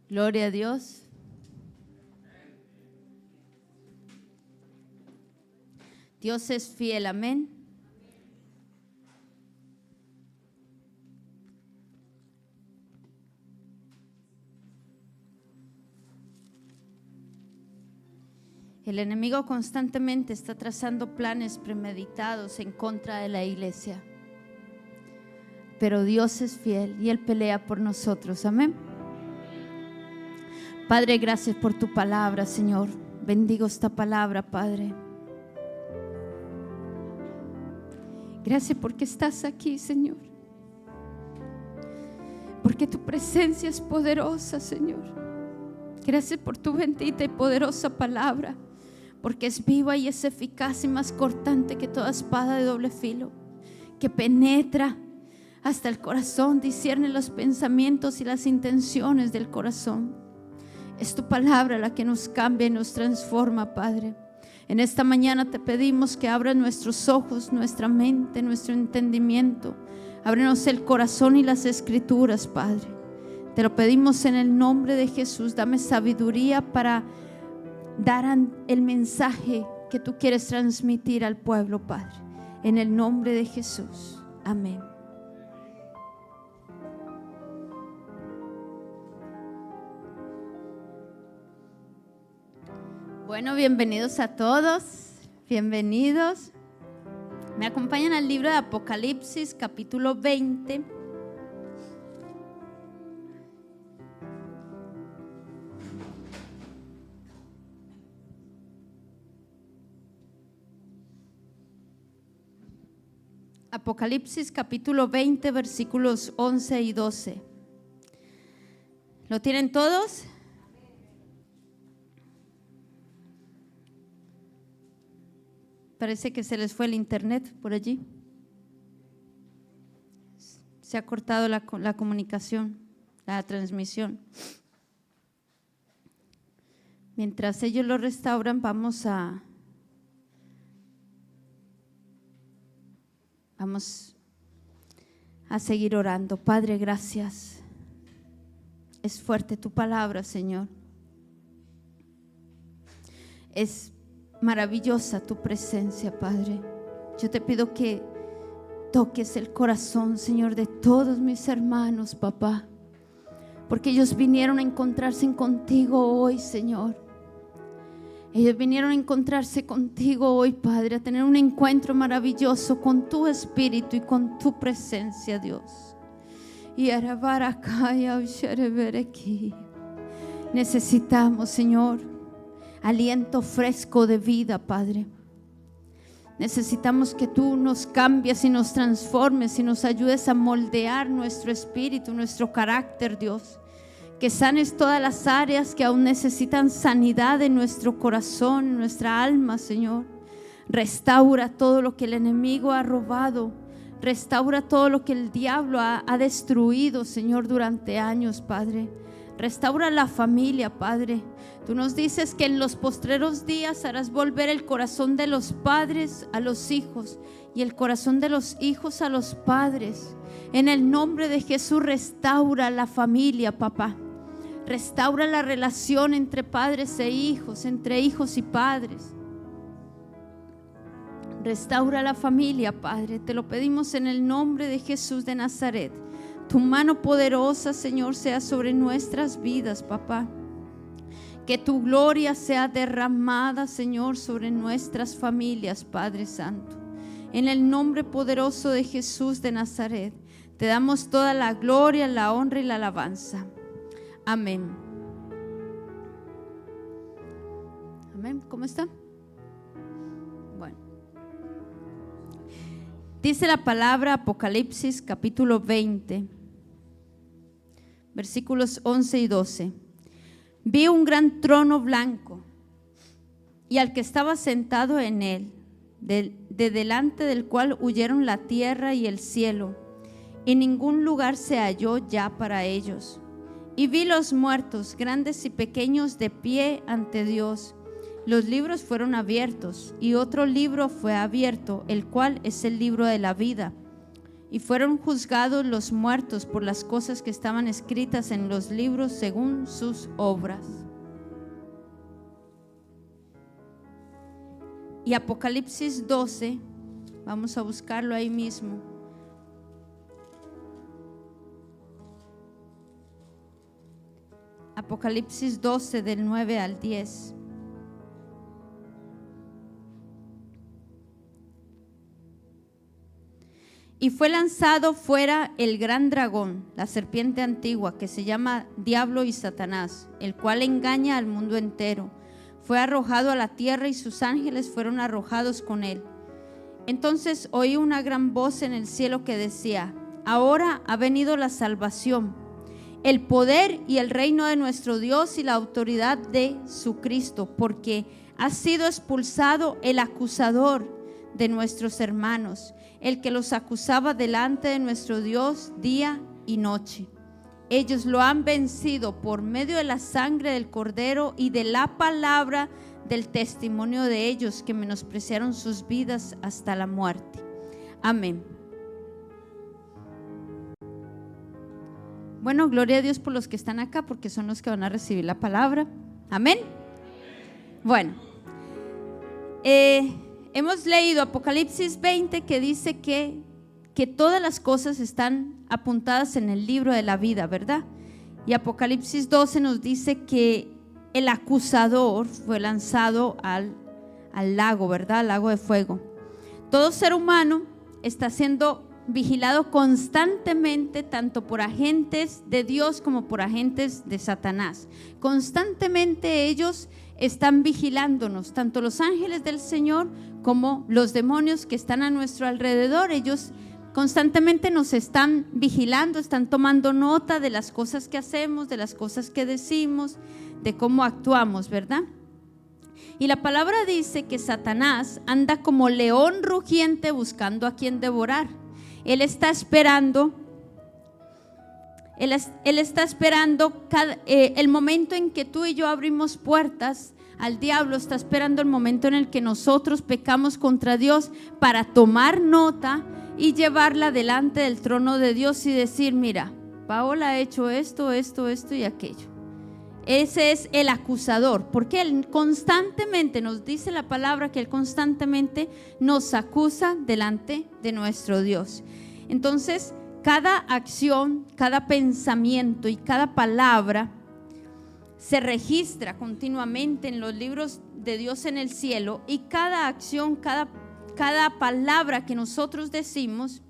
Gloria a Dios. Dios es fiel, amén. El enemigo constantemente está trazando planes premeditados en contra de la iglesia, pero Dios es fiel y Él pelea por nosotros, amén. Padre, gracias por tu palabra, Señor. Bendigo esta palabra, Padre. Gracias porque estás aquí, Señor. Porque tu presencia es poderosa, Señor. Gracias por tu bendita y poderosa palabra, porque es viva y es eficaz y más cortante que toda espada de doble filo, que penetra hasta el corazón, discierne los pensamientos y las intenciones del corazón. Es tu palabra la que nos cambia y nos transforma, Padre. En esta mañana te pedimos que abras nuestros ojos, nuestra mente, nuestro entendimiento. Ábrenos el corazón y las escrituras, Padre. Te lo pedimos en el nombre de Jesús. Dame sabiduría para dar el mensaje que tú quieres transmitir al pueblo, Padre. En el nombre de Jesús. Amén. Bueno, bienvenidos a todos, bienvenidos. Me acompañan al libro de Apocalipsis, capítulo 20. Apocalipsis, capítulo 20, versículos 11 y 12. ¿Lo tienen todos? Parece que se les fue el internet por allí. Se ha cortado la comunicación, la transmisión. Mientras ellos lo restauran, vamos a seguir orando. Padre, gracias. Es fuerte tu palabra, Señor. Es maravillosa tu presencia, Padre. Yo te pido que toques el corazón, Señor, de todos mis hermanos, papá, porque ellos vinieron a encontrarse contigo hoy, Señor. Ellos vinieron a encontrarse contigo hoy, Padre, a tener un encuentro maravilloso con tu Espíritu y con tu presencia, Dios. Y necesitamos, Señor, aliento fresco de vida, Padre. Necesitamos que tú nos cambies y nos transformes y nos ayudes a moldear nuestro espíritu, nuestro carácter, Dios. Que sanes todas las áreas que aún necesitan sanidad en nuestro corazón, en nuestra alma, Señor. Restaura todo lo que el enemigo ha robado. Restaura todo lo que el diablo ha destruido, Señor, durante años, Padre. Restaura la familia, Padre. Tú nos dices que en los postreros días harás volver el corazón de los padres a los hijos y el corazón de los hijos a los padres. En el nombre de Jesús, restaura la familia, papá. Restaura la relación entre padres e hijos, entre hijos y padres. Restaura la familia, Padre. Te lo pedimos en el nombre de Jesús de Nazaret. Tu mano poderosa, Señor, sea sobre nuestras vidas, papá. Que tu gloria sea derramada, Señor, sobre nuestras familias, Padre Santo. En el nombre poderoso de Jesús de Nazaret, te damos toda la gloria, la honra y la alabanza. Amén. Amén. ¿Cómo está? Bueno. Dice la palabra Apocalipsis, capítulo 20. Versículos 11 y 12. Vi un gran trono blanco y al que estaba sentado en él, de delante del cual huyeron la tierra y el cielo, y ningún lugar se halló ya para ellos. Y vi los muertos, grandes y pequeños, de pie ante Dios. Los libros fueron abiertos, y otro libro fue abierto, el cual es el libro de la vida. y fueron juzgados los muertos por las cosas que estaban escritas en los libros según sus obras. Y Apocalipsis 12, vamos a buscarlo ahí mismo. Apocalipsis 12 del 9 al 10. Y fue lanzado fuera el gran dragón, la serpiente antigua, que se llama Diablo y Satanás, el cual engaña al mundo entero. Fue arrojado a la tierra y sus ángeles fueron arrojados con él. Entonces oí una gran voz en el cielo que decía: ahora ha venido la salvación, el poder y el reino de nuestro Dios y la autoridad de su Cristo, porque ha sido expulsado el acusador de nuestros hermanos, el que los acusaba delante de nuestro Dios día y noche. Ellos lo han vencido por medio de la sangre del Cordero y de la palabra del testimonio de ellos, que menospreciaron sus vidas hasta la muerte. Amén. Bueno, gloria a Dios por los que están acá, porque son los que van a recibir la palabra. Amén. Bueno, hemos leído Apocalipsis 20, que dice que todas las cosas están apuntadas en el libro de la vida, ¿verdad? Y Apocalipsis 12 nos dice que el acusador fue lanzado al lago, ¿verdad? Al lago de fuego. Todo ser humano está siendo vigilado constantemente, tanto por agentes de Dios como por agentes de Satanás. Constantemente ellos están vigilándonos, tanto los ángeles del Señor como los demonios que están a nuestro alrededor. Ellos constantemente nos están vigilando, están tomando nota de las cosas que hacemos, de las cosas que decimos, de cómo actuamos, ¿verdad? Y la palabra dice que Satanás anda como león rugiente buscando a quien devorar. Él está esperando el momento en que tú y yo abrimos puertas al diablo. Está esperando el momento en el que nosotros pecamos contra Dios para tomar nota y llevarla delante del trono de Dios y decir: mira, Paola ha hecho esto y aquello. Ese es el acusador, porque él constantemente nos dice la palabra que él constantemente nos acusa delante de nuestro Dios. Entonces, cada acción, cada pensamiento y cada palabra se registra continuamente en los libros de Dios en el cielo, y cada acción, cada palabra que nosotros decimos,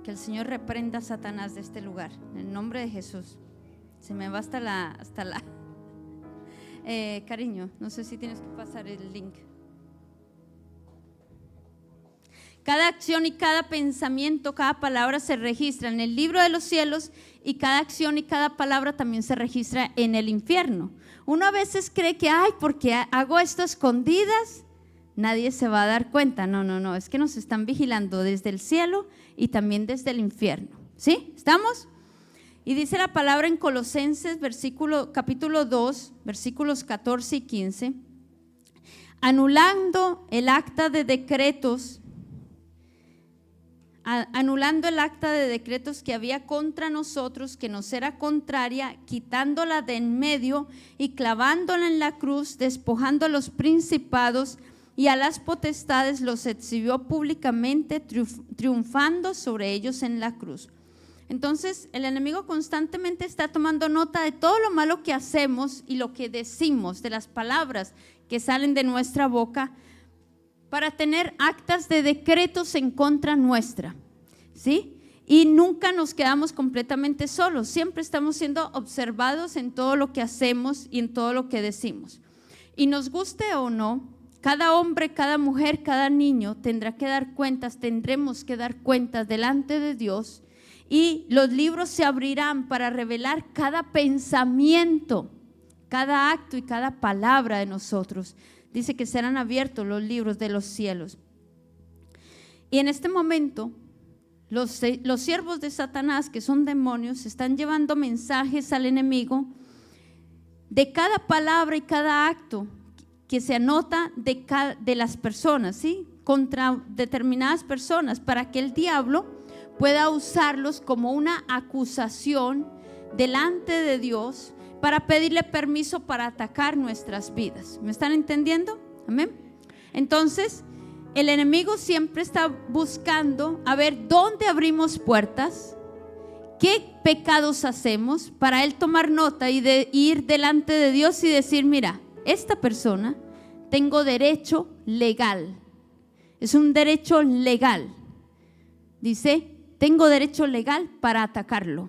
que el Señor reprenda a Satanás de este lugar, en el nombre de Jesús. Se me va hasta la cariño, no sé si tienes que pasar el link. Cada acción y cada pensamiento, cada palabra se registra en el libro de los cielos, y cada acción y cada palabra también se registra en el infierno. Uno a veces cree que, porque hago esto a escondidas, nadie se va a dar cuenta. No, es que nos están vigilando desde el cielo y también desde el infierno. ¿Sí? ¿Estamos? Y dice la palabra en Colosenses capítulo 2, versículos 14 y 15: anulando el acta de decretos que había contra nosotros, que nos era contraria, quitándola de en medio y clavándola en la cruz, despojando a los principados y a las potestades, los exhibió públicamente, triunfando sobre ellos en la cruz. Entonces, el enemigo constantemente está tomando nota de todo lo malo que hacemos y lo que decimos, de las palabras que salen de nuestra boca, para tener actas de decretos en contra nuestra, ¿sí? Y nunca nos quedamos completamente solos, siempre estamos siendo observados en todo lo que hacemos y en todo lo que decimos. Y nos guste o no, cada hombre, cada mujer, cada niño tendremos que dar cuentas delante de Dios, y los libros se abrirán para revelar cada pensamiento, cada acto y cada palabra de nosotros. Dice que serán abiertos los libros de los cielos. Y en este momento, los siervos de Satanás, que son demonios, están llevando mensajes al enemigo de cada palabra y cada acto que se anota de las personas, ¿sí? Contra determinadas personas, para que el diablo pueda usarlos como una acusación delante de Dios para pedirle permiso para atacar nuestras vidas. ¿Me están entendiendo? Amén. Entonces, el enemigo siempre está buscando a ver dónde abrimos puertas, qué pecados hacemos, para él tomar nota y de ir delante de Dios y decir: mira, esta persona tengo derecho legal. Es un derecho legal. Dice, tengo derecho legal para atacarlo.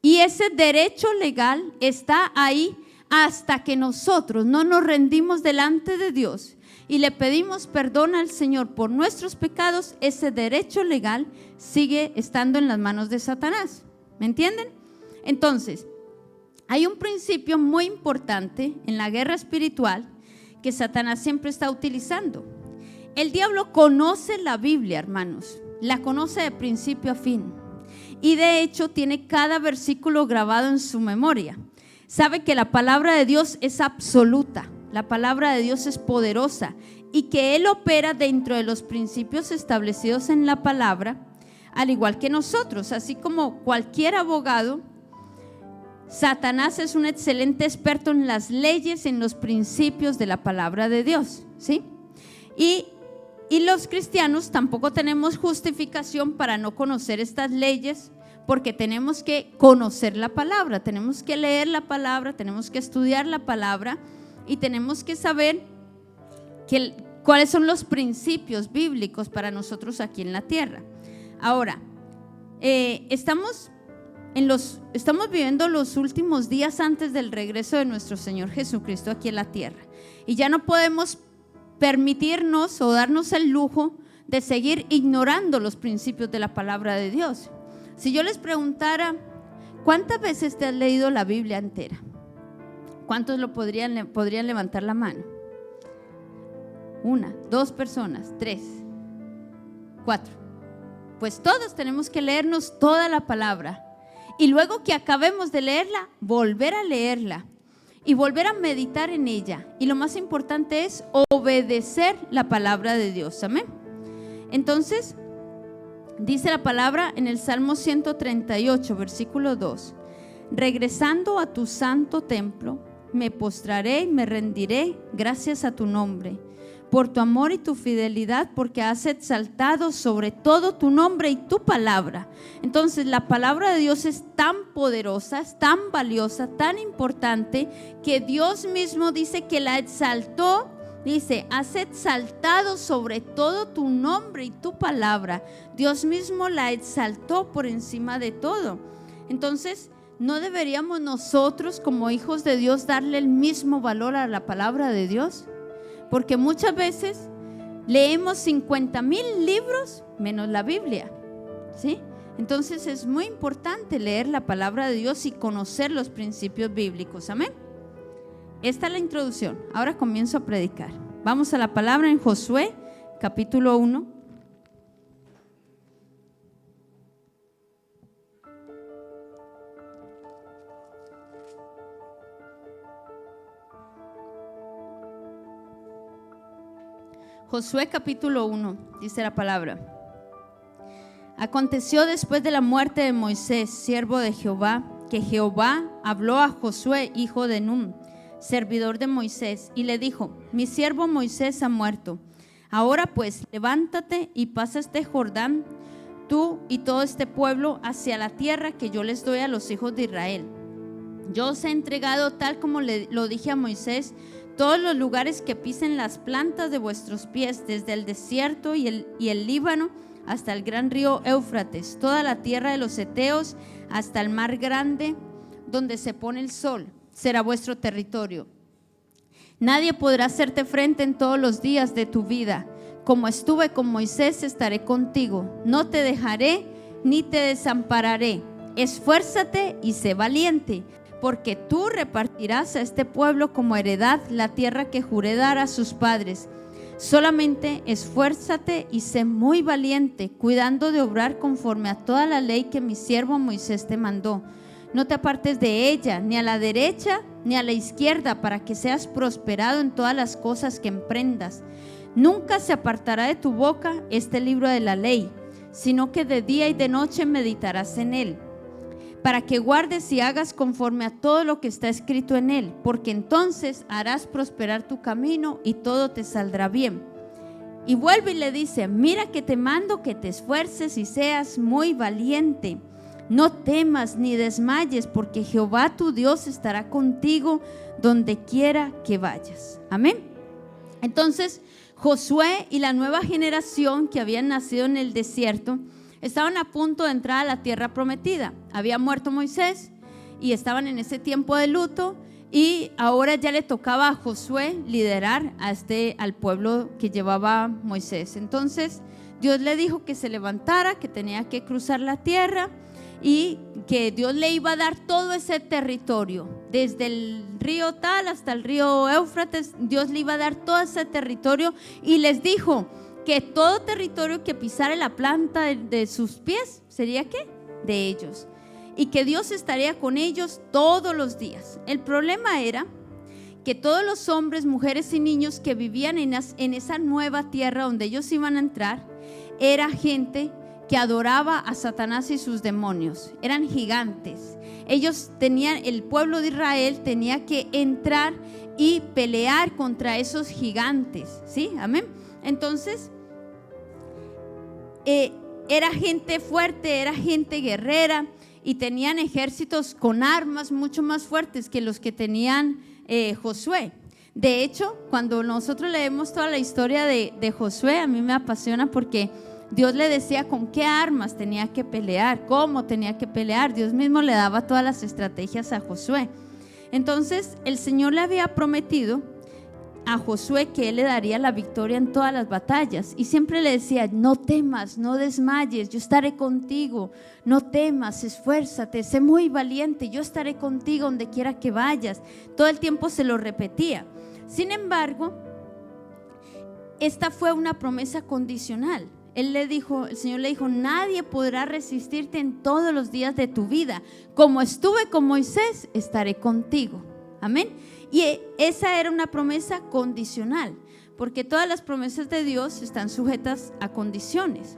Y ese derecho legal está ahí hasta que nosotros no nos rendimos delante de Dios y le pedimos perdón al Señor por nuestros pecados. Ese derecho legal sigue estando en las manos de Satanás. ¿Me entienden? Entonces, hay un principio muy importante en la guerra espiritual que Satanás siempre está utilizando. El diablo conoce la Biblia, hermanos, la conoce de principio a fin, y de hecho tiene cada versículo grabado en su memoria. Sabe que la palabra de Dios es absoluta, la palabra de Dios es poderosa, y que Él opera dentro de los principios establecidos en la palabra, al igual que nosotros. Así como cualquier abogado, Satanás es un excelente experto en las leyes, en los principios de la palabra de Dios, ¿sí? Y los cristianos tampoco tenemos justificación para no conocer estas leyes, porque tenemos que conocer la palabra, tenemos que leer la palabra, tenemos que estudiar la palabra y tenemos que saber cuáles son los principios bíblicos para nosotros aquí en la tierra. Ahora, estamos viviendo los últimos días antes del regreso de nuestro Señor Jesucristo aquí en la tierra, y ya no podemos permitirnos o darnos el lujo de seguir ignorando los principios de la palabra de Dios. Si yo les preguntara, ¿cuántas veces te has leído la Biblia entera? ¿Cuántos podrían levantar la mano? 1, 2 personas, 3, 4. Pues todos tenemos que leernos toda la palabra, y luego que acabemos de leerla, volver a leerla y volver a meditar en ella. Y lo más importante es obedecer la palabra de Dios. Amén. Entonces, dice la palabra en el Salmo 138, versículo 2: regresando a tu santo templo, me postraré y me rendiré gracias a tu nombre, por tu amor y tu fidelidad, porque has exaltado sobre todo tu nombre y tu palabra. Entonces, la palabra de Dios es tan poderosa, es tan valiosa, tan importante, que Dios mismo dice que la exaltó. Dice, has exaltado sobre todo tu nombre y tu palabra. Dios mismo la exaltó por encima de todo. Entonces, ¿no deberíamos nosotros como hijos de Dios darle el mismo valor a la palabra de Dios? Porque muchas veces leemos 50,000 libros menos la Biblia, ¿sí? Entonces es muy importante leer la palabra de Dios y conocer los principios bíblicos. Amén. Esta es la introducción. Ahora comienzo a predicar. Vamos a la palabra en Josué, capítulo 1. Josué capítulo 1, dice la palabra: aconteció después de la muerte de Moisés, siervo de Jehová, que Jehová habló a Josué, hijo de Nun, servidor de Moisés, y le dijo: mi siervo Moisés ha muerto. Ahora pues, levántate y pasa este Jordán, tú y todo este pueblo, hacia la tierra que yo les doy a los hijos de Israel. Yo os he entregado, tal como lo dije a Moisés, todos los lugares que pisen las plantas de vuestros pies, desde el desierto y el Líbano hasta el gran río Éufrates, toda la tierra de los heteos hasta el mar grande donde se pone el sol, será vuestro territorio. Nadie podrá hacerte frente en todos los días de tu vida. Como estuve con Moisés, estaré contigo. No te dejaré ni te desampararé. Esfuérzate y sé valiente, porque tú repartirás a este pueblo como heredad la tierra que juré dar a sus padres. Solamente esfuérzate y sé muy valiente, cuidando de obrar conforme a toda la ley que mi siervo Moisés te mandó. No te apartes de ella, ni a la derecha ni a la izquierda, para que seas prosperado en todas las cosas que emprendas. Nunca se apartará de tu boca este libro de la ley, sino que de día y de noche meditarás en él, para que guardes y hagas conforme a todo lo que está escrito en él, porque entonces harás prosperar tu camino y todo te saldrá bien. Y vuelve y le dice: mira que te mando que te esfuerces y seas muy valiente. No temas ni desmayes, porque Jehová tu Dios estará contigo donde quiera que vayas. Amén. Entonces Josué y la nueva generación que habían nacido en el desierto estaban a punto de entrar a la tierra prometida. Había muerto Moisés y estaban en ese tiempo de luto, y ahora ya le tocaba a Josué liderar al pueblo que llevaba Moisés. Entonces Dios le dijo que se levantara, que tenía que cruzar la tierra y que Dios le iba a dar todo ese territorio, desde el río tal hasta el río Éufrates. Dios le iba a dar todo ese territorio, y les dijo que todo territorio que pisara la planta de sus pies sería ¿qué? De ellos, y que Dios estaría con ellos todos los días. El problema era que todos los hombres, mujeres y niños que vivían en esa nueva tierra donde ellos iban a entrar, era gente que adoraba a Satanás y sus demonios. Eran gigantes. Ellos tenían, el pueblo de Israel tenía que entrar y pelear contra esos gigantes, ¿sí? Amén. Entonces era gente fuerte, era gente guerrera, y tenían ejércitos con armas mucho más fuertes que los que tenían Josué. De hecho, cuando nosotros leemos toda la historia de Josué, a mí me apasiona, porque Dios le decía con qué armas tenía que pelear, cómo tenía que pelear. Dios mismo le daba todas las estrategias a Josué. Entonces el Señor le había prometido a Josué que Él le daría la victoria en todas las batallas, y siempre le decía: no temas, no desmayes, yo estaré contigo. No temas, esfuérzate, sé muy valiente, yo estaré contigo donde quiera que vayas. Todo el tiempo se lo repetía. Sin embargo, esta fue una promesa condicional. El Señor le dijo: nadie podrá resistirte en todos los días de tu vida. Como estuve con Moisés, estaré contigo. Amén. Y esa era una promesa condicional, porque todas las promesas de Dios están sujetas a condiciones.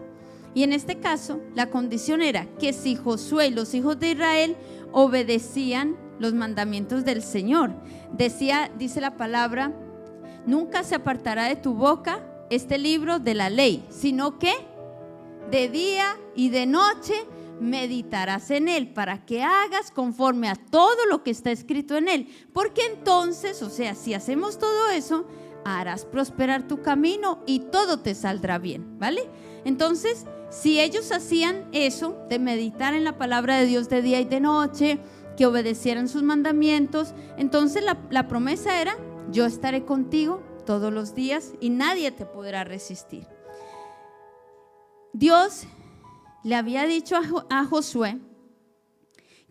Y en este caso, la condición era que si Josué y los hijos de Israel obedecían los mandamientos del Señor, dice la palabra: nunca se apartará de tu boca este libro de la ley, sino que de día y de noche meditarás en él, para que hagas conforme a todo lo que está escrito en él, porque entonces, o sea, si hacemos todo eso, harás prosperar tu camino y todo te saldrá bien, ¿vale? Entonces, si ellos hacían eso, de meditar en la palabra de Dios de día y de noche, que obedecieran sus mandamientos, entonces la promesa era: yo estaré contigo todos los días y nadie te podrá resistir. Dios le había dicho a Josué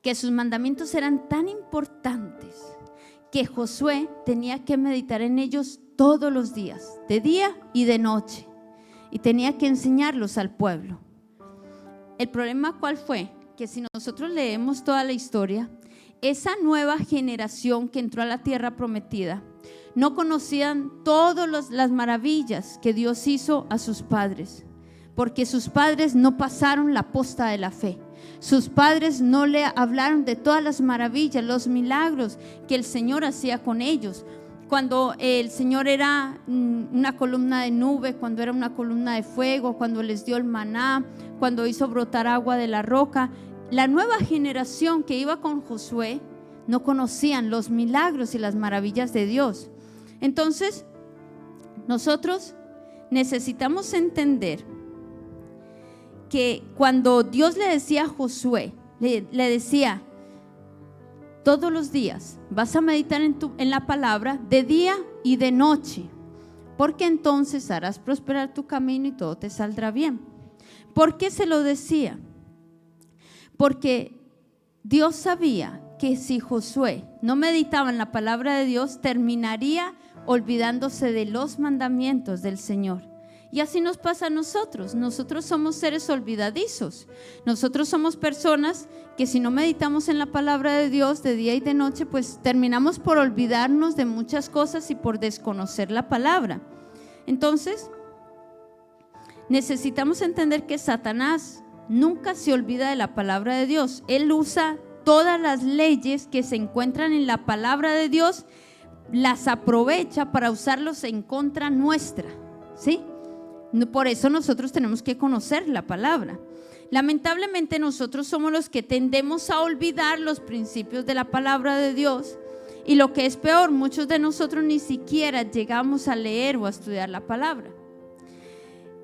que sus mandamientos eran tan importantes que Josué tenía que meditar en ellos todos los días, de día y de noche, y tenía que enseñarlos al pueblo. El problema, ¿cuál fue? Que si nosotros leemos toda la historia, esa nueva generación que entró a la tierra prometida no conocían todas las maravillas que Dios hizo a sus padres, porque sus padres no pasaron la posta de la fe. Sus padres no le hablaron de todas las maravillas, los milagros que el Señor hacía con ellos. Cuando el Señor era una columna de nube, cuando era una columna de fuego, cuando les dio el maná, cuando hizo brotar agua de la roca. La nueva generación que iba con Josué no conocían los milagros y las maravillas de Dios. Entonces, nosotros necesitamos entender que cuando Dios le decía a Josué, le decía: todos los días vas a meditar en la palabra de día y de noche, porque entonces harás prosperar tu camino y todo te saldrá bien. ¿Por qué se lo decía? Porque Dios sabía que si Josué no meditaba en la palabra de Dios, terminaría olvidándose de los mandamientos del Señor. Y así nos pasa a nosotros. Nosotros somos seres olvidadizos. Nosotros somos personas que si no meditamos en la palabra de Dios de día y de noche, pues terminamos por olvidarnos de muchas cosas y por desconocer la palabra. Entonces, necesitamos entender que Satanás nunca se olvida de la palabra de Dios. Él usa todas las leyes que se encuentran en la palabra de Dios, las aprovecha para usarlos en contra nuestra, ¿sí? Por eso nosotros tenemos que conocer la palabra. Lamentablemente nosotros somos los que tendemos a olvidar los principios de la palabra de Dios, y lo que es peor, muchos de nosotros ni siquiera llegamos a leer o a estudiar la palabra.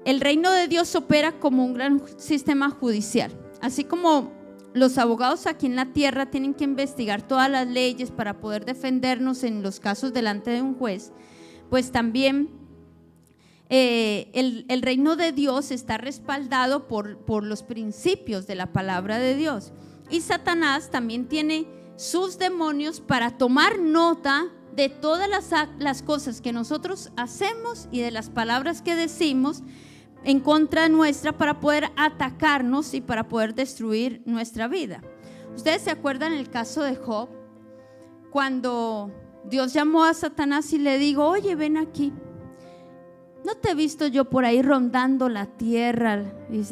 El reino de Dios opera como un gran sistema judicial. Así como los abogados aquí en la tierra tienen que investigar todas las leyes para poder defendernos en los casos delante de un juez, pues también el reino de Dios está respaldado por los principios de la palabra de Dios. Y Satanás también tiene sus demonios para tomar nota de todas las cosas que nosotros hacemos y de las palabras que decimos en contra nuestra, para poder atacarnos y para poder destruir nuestra vida. Ustedes se acuerdan el caso de Job, cuando Dios llamó a Satanás y le dijo: oye, ven aquí, ¿no te he visto yo por ahí rondando la tierra?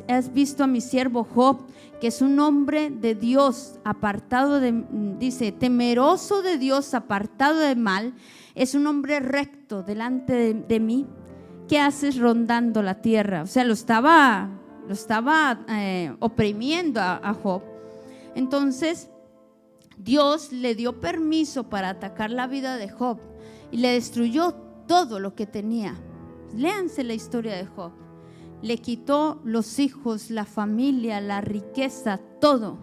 ¿Has visto a mi siervo Job, que es un hombre de Dios, apartado dice, temeroso de Dios, apartado de mal, es un hombre recto delante de mí? ¿Qué haces rondando la tierra? O sea, lo estaba oprimiendo a Job. Entonces Dios le dio permiso para atacar la vida de Job y le destruyó todo lo que tenía. Léanse la historia de Job. Le quitó los hijos, la familia, la riqueza, todo,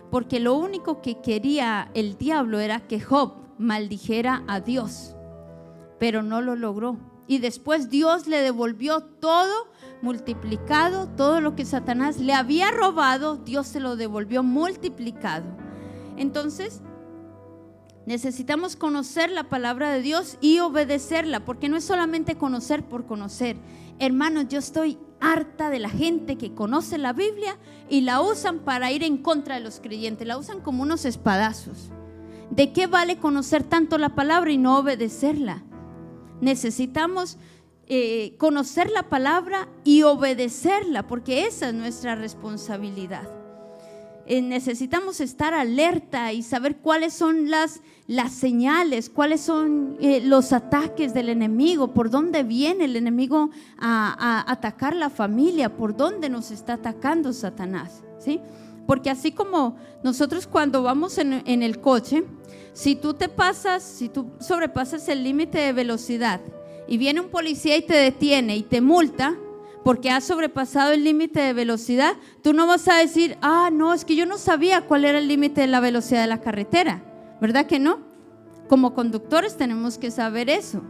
porque lo único que quería el diablo era que Job maldijera a Dios, pero no lo logró. Y después Dios le devolvió todo multiplicado, todo lo que Satanás le había robado, Dios se lo devolvió multiplicado. Entonces necesitamos conocer la palabra de Dios y obedecerla, porque no es solamente conocer por conocer. Hermanos, yo estoy harta de la gente que conoce la Biblia y la usan para ir en contra de los creyentes, la usan como unos espadazos. ¿De qué vale conocer tanto la palabra y no obedecerla? Necesitamos conocer la palabra y obedecerla, porque esa es nuestra responsabilidad. Necesitamos estar alerta y saber cuáles son las señales, cuáles son los ataques del enemigo, por dónde viene el enemigo a atacar la familia, por dónde nos está atacando Satanás, ¿sí? Porque así como nosotros cuando vamos en el coche, si tú sobrepasas el límite de velocidad y viene un policía y te detiene y te multa porque has sobrepasado el límite de velocidad, tú no vas a decir: no, es que yo no sabía cuál era el límite de la velocidad de la carretera, ¿verdad que no? Como conductores tenemos que saber eso.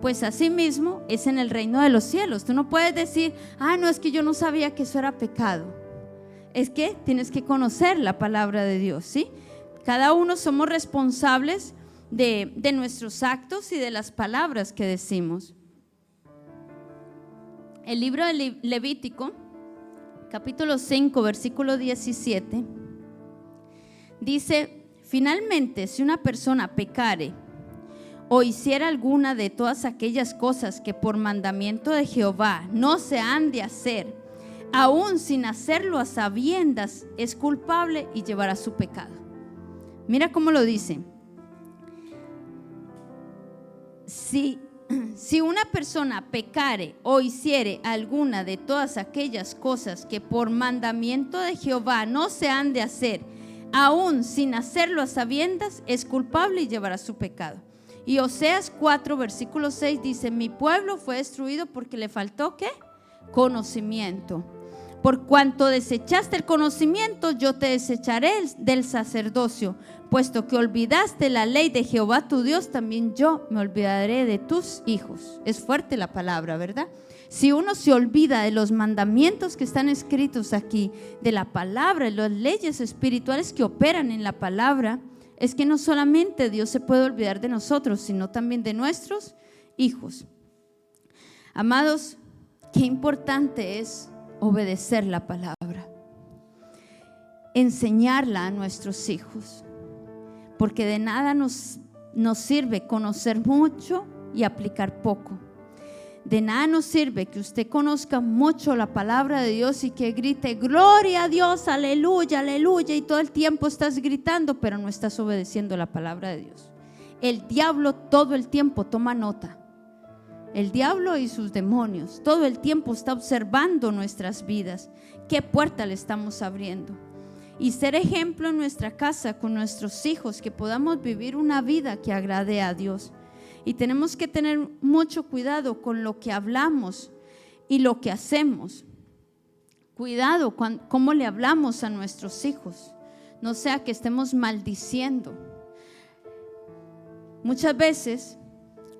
Pues así mismo es en el reino de los cielos. Tú no puedes decir: no, es que yo no sabía que eso era pecado. Es que tienes que conocer la palabra de Dios, ¿sí? Cada uno somos responsables de nuestros actos y de las palabras que decimos. El libro de Levítico, capítulo 5, versículo 17, dice: finalmente, si una persona pecare o hiciera alguna de todas aquellas cosas que por mandamiento de Jehová no se han de hacer, aún sin hacerlo a sabiendas, es culpable y llevará su pecado. Mira cómo lo dice. Si una persona pecare o hiciere alguna de todas aquellas cosas que por mandamiento de Jehová no se han de hacer, aún sin hacerlo a sabiendas, es culpable y llevará su pecado. Y Oseas 4, versículo 6 dice: mi pueblo fue destruido porque le faltó ¿qué? Conocimiento. Por cuanto desechaste el conocimiento, yo te desecharé del sacerdocio. Puesto que olvidaste la ley de Jehová tu Dios, también yo me olvidaré de tus hijos. Es fuerte la palabra, ¿verdad? Si uno se olvida de los mandamientos que están escritos aquí, de la palabra, de las leyes espirituales que operan en la palabra, es que no solamente Dios se puede olvidar de nosotros, sino también de nuestros hijos. Amados, qué importante es obedecer la palabra, enseñarla a nuestros hijos, porque de nada nos sirve conocer mucho y aplicar poco. De nada nos sirve que usted conozca mucho la palabra de Dios y que grite gloria a Dios, aleluya, aleluya, y todo el tiempo estás gritando, pero no estás obedeciendo la palabra de Dios. El diablo todo el tiempo toma nota. El diablo y sus demonios todo el tiempo está observando nuestras vidas. ¿Qué puerta le estamos abriendo? Y ser ejemplo en nuestra casa con nuestros hijos, que podamos vivir una vida que agrade a Dios. Y tenemos que tener mucho cuidado con lo que hablamos y lo que hacemos. Cuidado con cómo le hablamos a nuestros hijos. No sea que estemos maldiciendo. Muchas veces,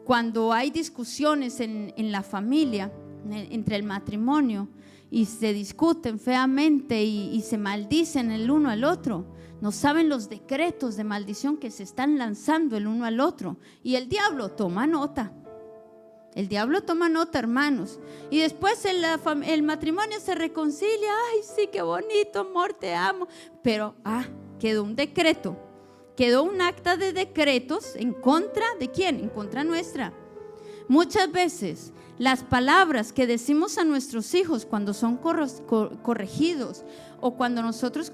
cuando hay discusiones en la familia, entre el matrimonio, y se discuten feamente y se maldicen el uno al otro, no saben los decretos de maldición que se están lanzando el uno al otro. Y el diablo toma nota. El diablo toma nota, hermanos. Y después el matrimonio se reconcilia. Ay, sí, qué bonito, amor, te amo. Pero, quedó un decreto. Quedó un acta de decretos en contra de ¿quién? En contra nuestra. Muchas veces las palabras que decimos a nuestros hijos cuando son corregidos, o cuando nosotros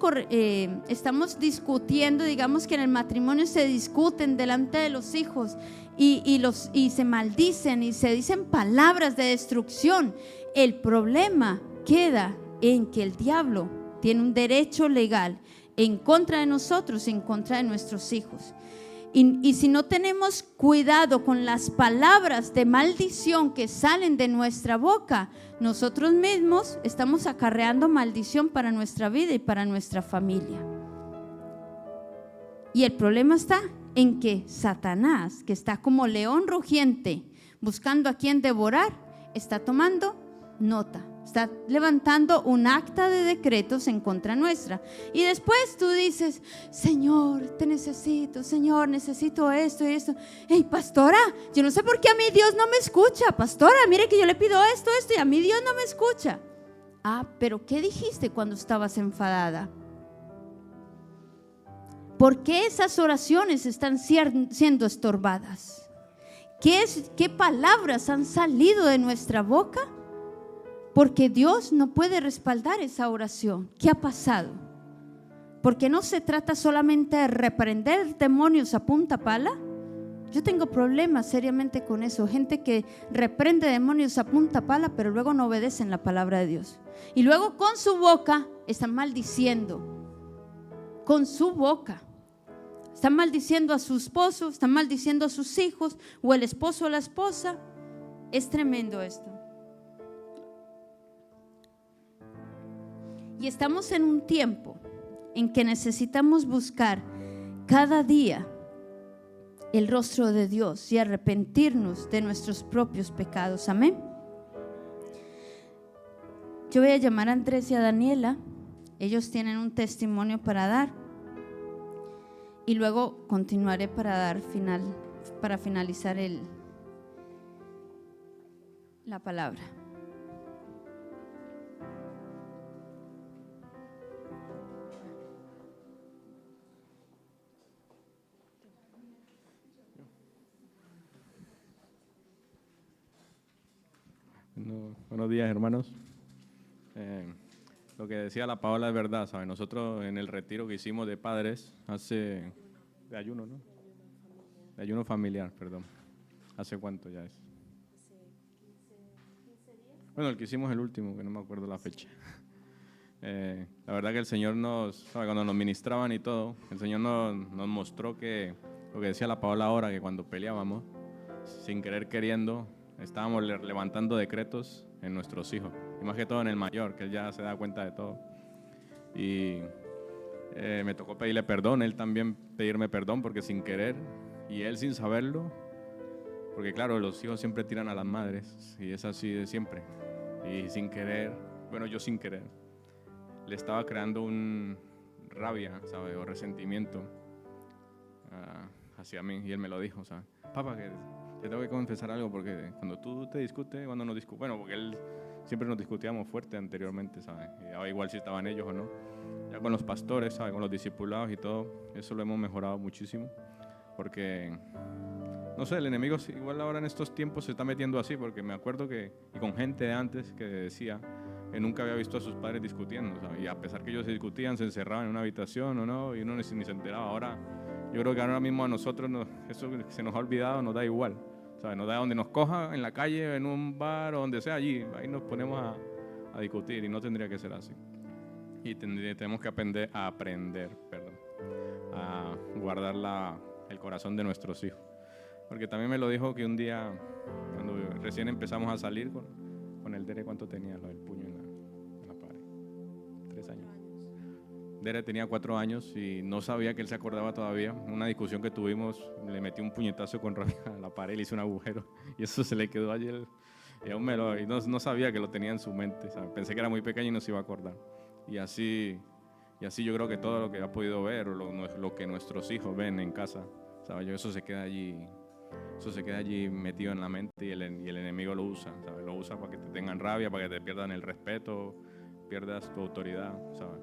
estamos discutiendo, digamos que en el matrimonio se discuten delante de los hijos y se maldicen y se dicen palabras de destrucción, el problema queda en que el diablo tiene un derecho legal en contra de nosotros, en contra de nuestros hijos. Y si no tenemos cuidado con las palabras de maldición que salen de nuestra boca, nosotros mismos estamos acarreando maldición para nuestra vida y para nuestra familia. Y el problema está en que Satanás, que está como león rugiente buscando a quien devorar, está tomando nota. Está levantando un acta de decretos en contra nuestra. Y después tú dices: Señor, te necesito, Señor, necesito esto y esto. Hey, pastora, yo no sé por qué a mí Dios no me escucha. Pastora, mire que yo le pido esto y a mí Dios no me escucha. Pero ¿qué dijiste cuando estabas enfadada? ¿Por qué esas oraciones están siendo estorbadas? ¿Qué palabras han salido de nuestra boca? Porque Dios no puede respaldar esa oración. ¿Qué ha pasado? Porque no se trata solamente de reprender demonios a punta pala. Yo tengo problemas seriamente con eso. Gente que reprende demonios a punta pala, pero luego no obedecen la palabra de Dios. Y luego con su boca están maldiciendo. Con su boca. Están maldiciendo a su esposo, están maldiciendo a sus hijos, o el esposo o la esposa. Es tremendo esto. Y estamos en un tiempo en que necesitamos buscar cada día el rostro de Dios y arrepentirnos de nuestros propios pecados. Amén. Yo voy a llamar a Andrés y a Daniela. Ellos tienen un testimonio para dar. Y luego continuaré para finalizar la palabra. Buenos días, hermanos. Lo que decía la Paola es verdad, ¿saben? Nosotros en el retiro que hicimos de padres de ayuno, ¿no? De ayuno familiar, perdón. ¿Hace cuánto ya es? Hace 15 días. Bueno, el que hicimos el último, que no me acuerdo la fecha. La verdad que el Señor cuando nos ministraban y todo, el Señor nos mostró que lo que decía la Paola ahora, que cuando peleábamos, sin querer queriendo, estábamos levantando decretos en nuestros hijos, y más que todo en el mayor, que él ya se da cuenta de todo. Y me tocó pedirle perdón, él también pedirme perdón, porque sin querer, y él sin saberlo, porque claro, los hijos siempre tiran a las madres, y es así de siempre. Y sin querer, yo sin querer, le estaba creando un rabia, ¿sabes? O resentimiento hacia mí, y él me lo dijo, ¿sabes? Papá, que te tengo que confesar algo, porque cuando tú te discutes, cuando nos discutimos, porque él siempre nos discutíamos fuerte anteriormente, ¿sabes? Y ahora igual si estaban ellos o no. Ya con los pastores, ¿sabes? Con los discipulados y todo, eso lo hemos mejorado muchísimo. Porque, no sé, el enemigo igual ahora en estos tiempos se está metiendo así, porque me acuerdo que, y con gente de antes que decía que nunca había visto a sus padres discutiendo, ¿sabes? Y a pesar que ellos se discutían, se encerraban en una habitación o no, y uno ni se enteraba. Ahora, yo creo que ahora mismo a nosotros eso se nos ha olvidado, nos da igual, ¿sabes? Nos da donde nos coja, en la calle, en un bar o donde sea, allí, ahí nos ponemos a discutir y no tendría que ser así. Y tenemos que aprender, a guardar el corazón de nuestros hijos. Porque también me lo dijo que un día, cuando recién empezamos a salir con el Dere, ¿cuánto tenía el puño en la pared? 3 años. Dere tenía 4 años y no sabía que él se acordaba todavía. Una discusión que tuvimos, le metí un puñetazo con rabia a la pared, le hice un agujero y eso se le quedó allí. Y aún no sabía que lo tenía en su mente, ¿sabes? Pensé que era muy pequeño y no se iba a acordar. Y así yo creo que todo lo que ha podido ver o lo que nuestros hijos ven en casa, ¿sabes? Eso se queda allí metido en la mente y el enemigo lo usa, ¿sabes? Lo usa para que te tengan rabia, para que te pierdan el respeto, pierdas tu autoridad, ¿sabes?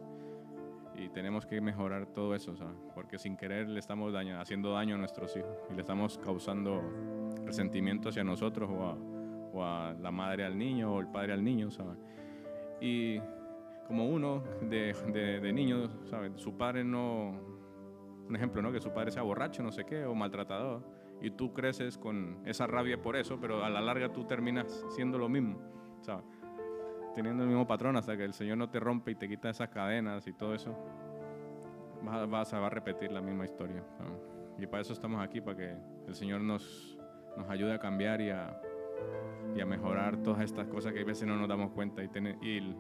Y tenemos que mejorar todo eso, ¿sabes? Porque sin querer le estamos haciendo daño a nuestros hijos y le estamos causando resentimiento hacia nosotros o a la madre al niño o el padre al niño, ¿sabes? Y como uno de niño, ¿sabes? Su padre un ejemplo, ¿no? Que su padre sea borracho, no sé qué, o maltratador, y tú creces con esa rabia por eso, pero a la larga tú terminas siendo lo mismo, ¿sabes? Teniendo el mismo patrón hasta que el Señor no te rompe y te quita esas cadenas y todo eso, va a repetir la misma historia, ¿sabes? Y para eso estamos aquí, para que el Señor nos ayude a cambiar y a mejorar todas estas cosas que a veces no nos damos cuenta y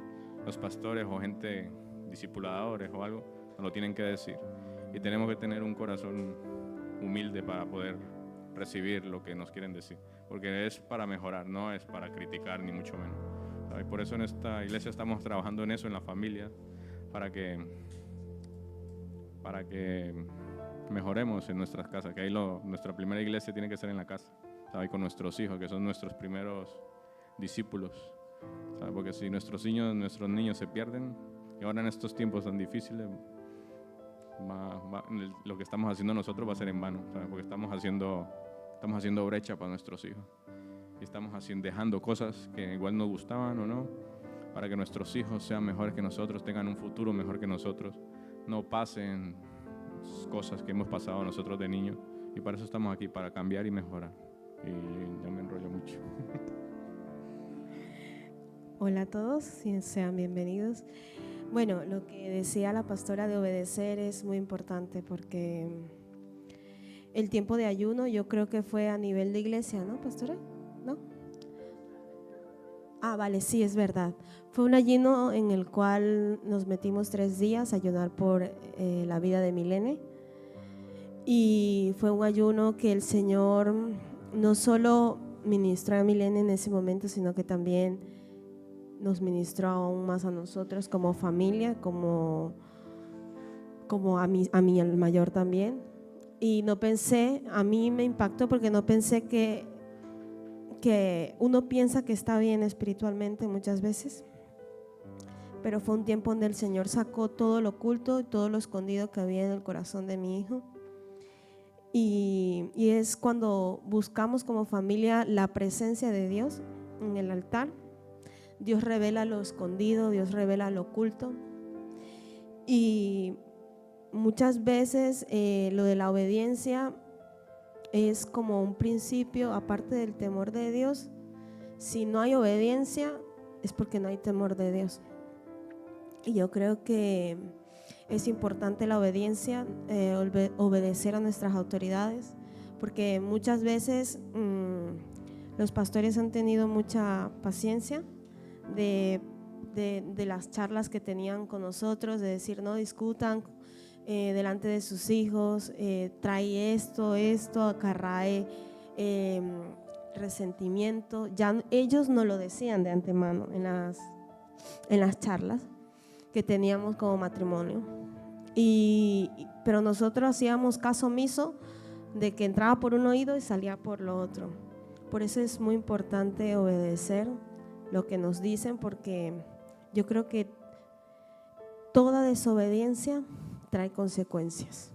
los pastores o gente discipuladores o algo nos lo tienen que decir y tenemos que tener un corazón humilde para poder recibir lo que nos quieren decir, porque es para mejorar, no es para criticar ni mucho menos, ¿sabes? Por eso en esta iglesia estamos trabajando en eso, en la familia, para que mejoremos en nuestras casas, que ahí nuestra primera iglesia tiene que ser en la casa, ¿sabes? Con nuestros hijos, que son nuestros primeros discípulos, ¿sabes? Porque si nuestros niños se pierden, y ahora en estos tiempos tan difíciles, lo que estamos haciendo nosotros va a ser en vano, ¿sabes? Porque estamos haciendo brecha para nuestros hijos y estamos dejando cosas que igual nos gustaban o no, para que nuestros hijos sean mejores que nosotros, tengan un futuro mejor que nosotros, no pasen cosas que hemos pasado nosotros de niños, y para eso estamos aquí, para cambiar y mejorar. Y ya me enrollo mucho. Hola a todos, sean bienvenidos. Bueno, lo que decía la pastora de obedecer es muy importante porque el tiempo de ayuno yo creo que fue a nivel de iglesia, ¿no, pastora? ¿No? Ah, vale, sí, es verdad. Fue un ayuno en el cual nos metimos 3 días a ayunar por la vida de Milene, y fue un ayuno que el Señor no solo ministró a Milene en ese momento, sino que también nos ministró aún más a nosotros como familia, como a mí el mayor también. Y no pensé, a mí me impactó porque no pensé que uno piensa que está bien espiritualmente muchas veces, pero fue un tiempo donde el Señor sacó todo lo oculto y todo lo escondido que había en el corazón de mi hijo. Y es cuando buscamos como familia la presencia de Dios en el altar. Dios revela lo escondido, Dios revela lo oculto. Y muchas veces lo de la obediencia es como un principio, aparte del temor de Dios. Si no hay obediencia es porque no hay temor de Dios. Y yo creo que es importante la obediencia, obedecer a nuestras autoridades, porque muchas veces los pastores han tenido mucha paciencia de las charlas que tenían con nosotros, de decir no discutan delante de sus hijos, trae esto acarrae resentimiento. Ya ellos no lo decían de antemano en las charlas que teníamos como matrimonio, pero nosotros hacíamos caso omiso de que entraba por un oído y salía por lo otro. Por eso es muy importante obedecer lo que nos dicen, porque yo creo que toda desobediencia trae consecuencias.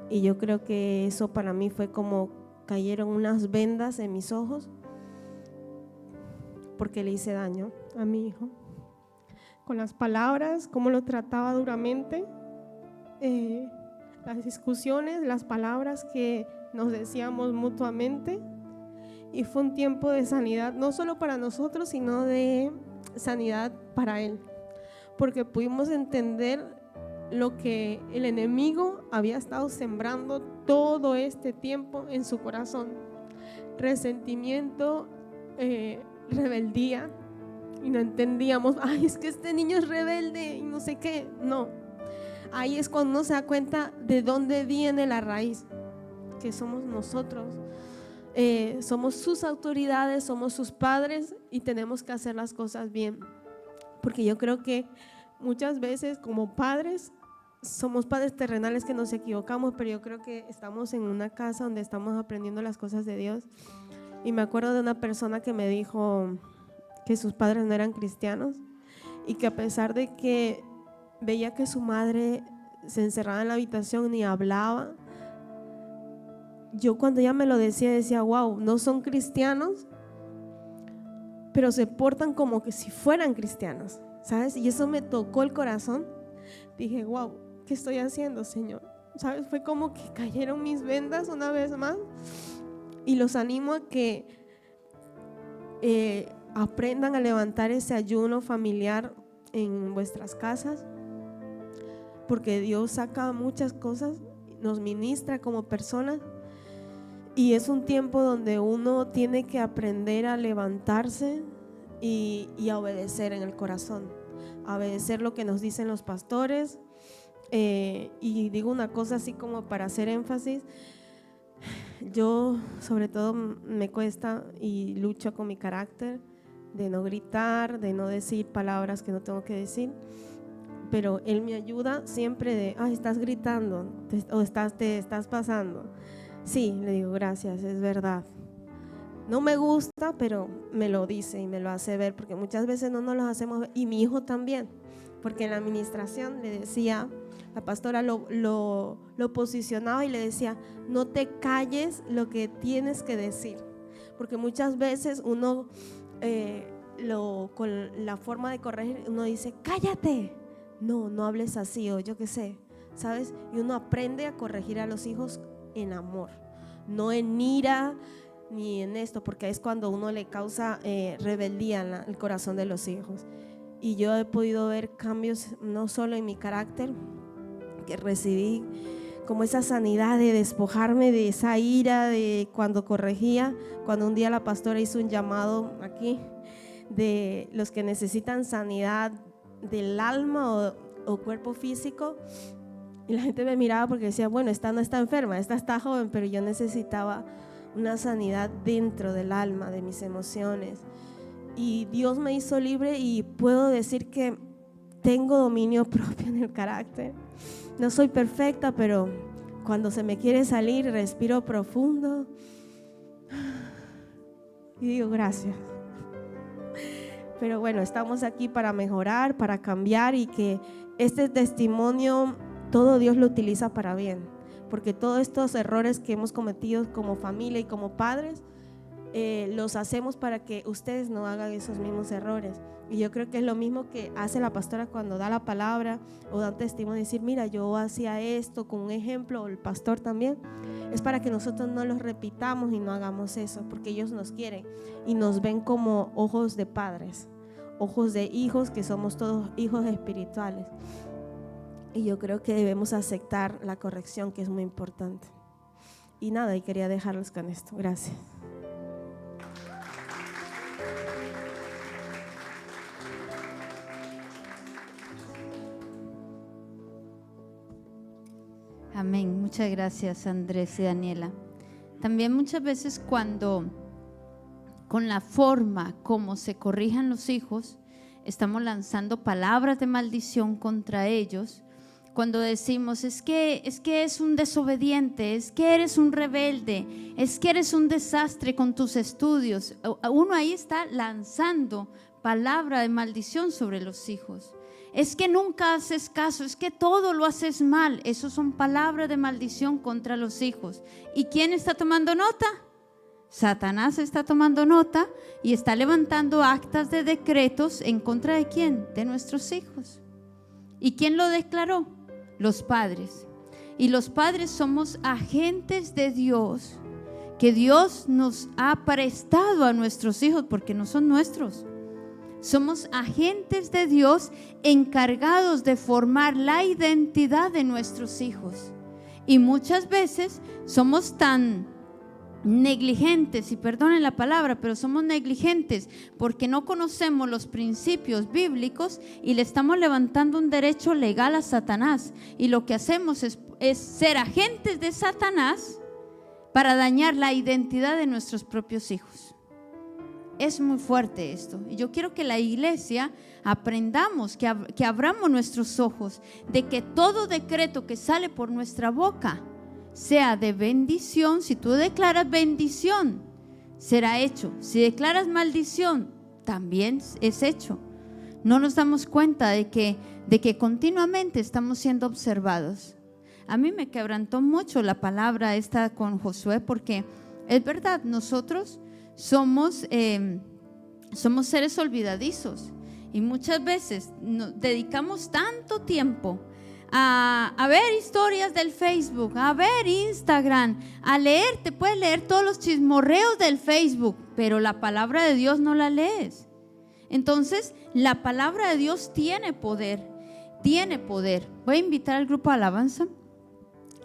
Y yo creo que eso para mí fue como cayeron unas vendas en mis ojos, porque le hice daño a mi hijo con las palabras, cómo lo trataba duramente, las discusiones, las palabras que nos decíamos mutuamente. Y fue un tiempo de sanidad, no solo para nosotros, sino de sanidad para él, porque pudimos entender lo que el enemigo había estado sembrando todo este tiempo en su corazón: resentimiento, rebeldía. Y no entendíamos, ay, es que este niño es rebelde y no sé qué. No, ahí es cuando uno se da cuenta de dónde viene la raíz, que somos nosotros. Somos sus autoridades, somos sus padres y tenemos que hacer las cosas bien, porque yo creo que muchas veces como padres somos padres terrenales que nos equivocamos, pero yo creo que estamos en una casa donde estamos aprendiendo las cosas de Dios. Y me acuerdo de una persona que me dijo que sus padres no eran cristianos y que a pesar de que veía que su madre se encerraba en la habitación ni hablaba, yo cuando ella me lo decía, wow, no son cristianos, pero se portan como que si fueran cristianos, ¿sabes? Y eso me tocó el corazón. Dije, wow, ¿qué estoy haciendo, Señor? ¿Sabes? Fue como que cayeron mis vendas una vez más. Y los animo a que aprendan a levantar ese ayuno familiar en vuestras casas, porque Dios saca muchas cosas, nos ministra como personas. Y es un tiempo donde uno tiene que aprender a levantarse y a obedecer en el corazón, a obedecer lo que nos dicen los pastores. Y digo una cosa así como para hacer énfasis: yo sobre todo me cuesta y lucho con mi carácter de no gritar, de no decir palabras que no tengo que decir, pero Él me ayuda siempre de, ay, estás gritando o te estás pasando. Sí, le digo, gracias, es verdad. No me gusta, pero me lo dice y me lo hace ver, porque muchas veces no nos lo hacemos ver. Y mi hijo también, porque en la administración le decía, la pastora lo posicionaba y le decía, no te calles lo que tienes que decir, porque muchas veces uno con la forma de corregir, uno dice, cállate, no hables así, o yo qué sé, ¿sabes? Y uno aprende a corregir a los hijos en amor, no en ira ni en esto, porque es cuando uno le causa rebeldía en el corazón de los hijos. Y yo he podido ver cambios no solo en mi carácter, que recibí como esa sanidad de despojarme de esa ira de cuando corregía, cuando un día la pastora hizo un llamado aquí de los que necesitan sanidad del alma o cuerpo físico, y la gente me miraba porque decía, bueno, esta no está enferma, esta está joven, pero yo necesitaba una sanidad dentro del alma, de mis emociones, y Dios me hizo libre y puedo decir que tengo dominio propio en el carácter. No soy perfecta, pero cuando se me quiere salir, respiro profundo y digo gracias. Pero bueno, estamos aquí para mejorar, para cambiar, y que este testimonio todo Dios lo utiliza para bien, porque todos estos errores que hemos cometido como familia y como padres los hacemos para que ustedes no hagan esos mismos errores. Y yo creo que es lo mismo que hace la pastora cuando da la palabra o da un testimonio, decir, mira, yo hacía esto con un ejemplo, o el pastor también, es para que nosotros no los repitamos y no hagamos eso, porque ellos nos quieren y nos ven como ojos de padres, ojos de hijos, que somos todos hijos espirituales. Y yo creo que debemos aceptar la corrección, que es muy importante. Y nada, y quería dejarlos con esto. Gracias. Amén. Muchas gracias, Andrés y Daniela. También muchas veces cuando con la forma como se corrijan los hijos, estamos lanzando palabras de maldición contra ellos. Cuando decimos, es que es un desobediente, es que eres un rebelde, es que eres un desastre con tus estudios, uno ahí está lanzando palabra de maldición sobre los hijos. Es que nunca haces caso, es que todo lo haces mal. Eso son palabras de maldición contra los hijos. ¿Y quién está tomando nota? Satanás está tomando nota y está levantando actas de decretos en contra de ¿quién? De nuestros hijos. ¿Y quién lo declaró? Los padres. Y los padres somos agentes de Dios, que Dios nos ha prestado a nuestros hijos porque no son nuestros. Somos agentes de Dios encargados de formar la identidad de nuestros hijos. Y muchas veces somos tan negligentes, y perdonen la palabra, pero somos negligentes porque no conocemos los principios bíblicos y le estamos levantando un derecho legal a Satanás. Y lo que hacemos es ser agentes de Satanás para dañar la identidad de nuestros propios hijos. Es muy fuerte esto. Y yo quiero que la iglesia aprendamos, que abramos nuestros ojos de que todo decreto que sale por nuestra boca sea de bendición. Si tú declaras bendición, será hecho. Si declaras maldición, también es hecho. No nos damos cuenta de que continuamente estamos siendo observados. A mí me quebrantó mucho la palabra esta con Josué, porque es verdad, nosotros somos seres olvidadizos y muchas veces nos dedicamos tanto tiempo a ver historias del Facebook, a ver Instagram, a leer, te puedes leer todos los chismorreos del Facebook, pero la palabra de Dios no la lees. Entonces, la palabra de Dios tiene poder, tiene poder. Voy a invitar al grupo de alabanza.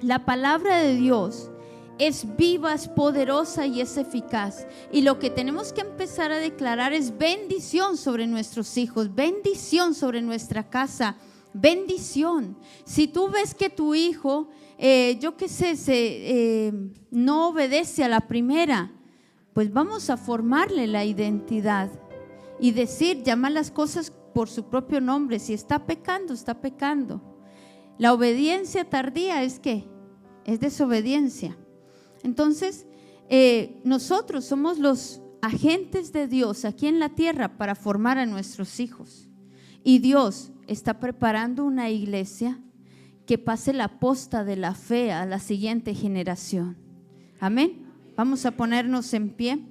La palabra de Dios es viva, es poderosa y es eficaz. Y lo que tenemos que empezar a declarar es bendición sobre nuestros hijos, bendición sobre nuestra casa, bendición. Si tú ves que tu hijo, no obedece a la primera, pues vamos a formarle la identidad y decir, llamar las cosas por su propio nombre. Si está pecando, está pecando. La obediencia tardía es ¿qué? Es desobediencia. Entonces, nosotros somos los agentes de Dios aquí en la tierra para formar a nuestros hijos. Y Dios está preparando una iglesia que pase la posta de la fe a la siguiente generación. Amén. Vamos a ponernos en pie.